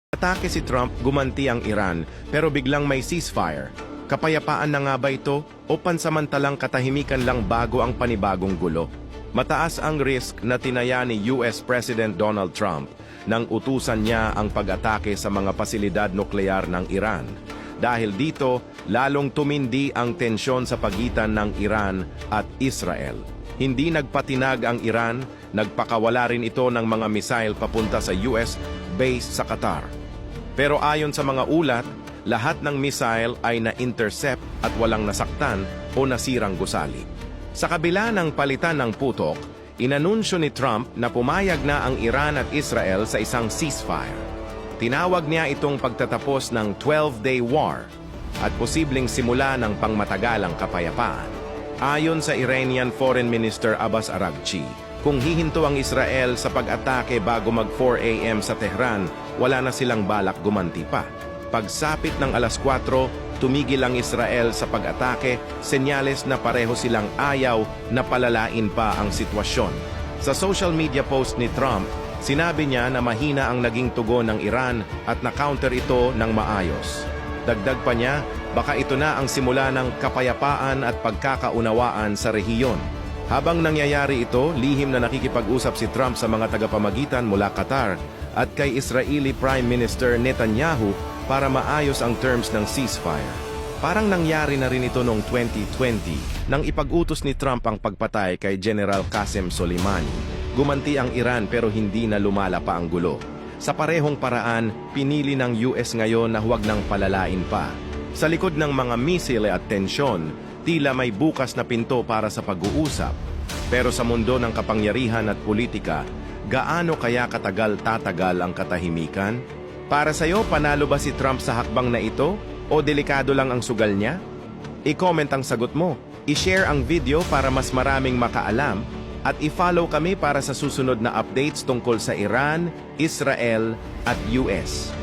Atake si Trump, gumanti ang Iran, pero biglang may ceasefire. Kapayapaan na nga ba ito o pansamantalang katahimikan lang bago ang panibagong gulo? Mataas ang risk na tinaya ni US President Donald Trump nang utusan niya ang pag-atake sa mga pasilidad nuklear ng Iran. Dahil dito, lalong tumindi ang tensyon sa pagitan ng Iran at Israel. Hindi nagpatinag ang Iran, nagpakawala rin ito ng mga missile papunta sa US base sa Qatar. Pero ayon sa mga ulat, lahat ng missile ay na-intercept at walang nasaktan o nasirang gusali. Sa kabila ng palitan ng putok, inanunsyo ni Trump na pumayag na ang Iran at Israel sa isang ceasefire. Tinawag niya itong pagtatapos ng 12-day war at posibleng simula ng pangmatagalang kapayapaan. Ayon sa Iranian Foreign Minister Abbas Araghchi, kung hihinto ang Israel sa pag-atake bago mag 4 a.m. sa Tehran, wala na silang balak gumanti pa. Pagsapit ng alas 4, tumigil ang Israel sa pag-atake, senyales na pareho silang ayaw na palalain pa ang sitwasyon. Sa social media post ni Trump, sinabi niya na mahina ang naging tugon ng Iran at na-counter ito ng maayos. Dagdag pa niya, baka ito na ang simula ng kapayapaan at pagkakaunawaan sa rehiyon. Habang nangyayari ito, lihim na nakikipag-usap si Trump sa mga tagapamagitan mula Qatar at kay Israeli Prime Minister Netanyahu para maayos ang terms ng ceasefire. Parang nangyari na rin ito noong 2020 nang ipag-utos ni Trump ang pagpatay kay General Qasem Soleimani. Gumanti ang Iran pero hindi na lumala pa ang gulo. Sa parehong paraan, pinili ng US ngayon na huwag nang palalain pa. Sa likod ng mga misile at tensyon, tila may bukas na pinto para sa pag-uusap. Pero sa mundo ng kapangyarihan at politika, gaano kaya katagal-tatagal ang katahimikan? Para sa'yo, panalo ba si Trump sa hakbang na ito? O delikado lang ang sugal niya? I-comment ang sagot mo, i-share ang video para mas maraming makaalam, at i-follow kami para sa susunod na updates tungkol sa Iran, Israel at US.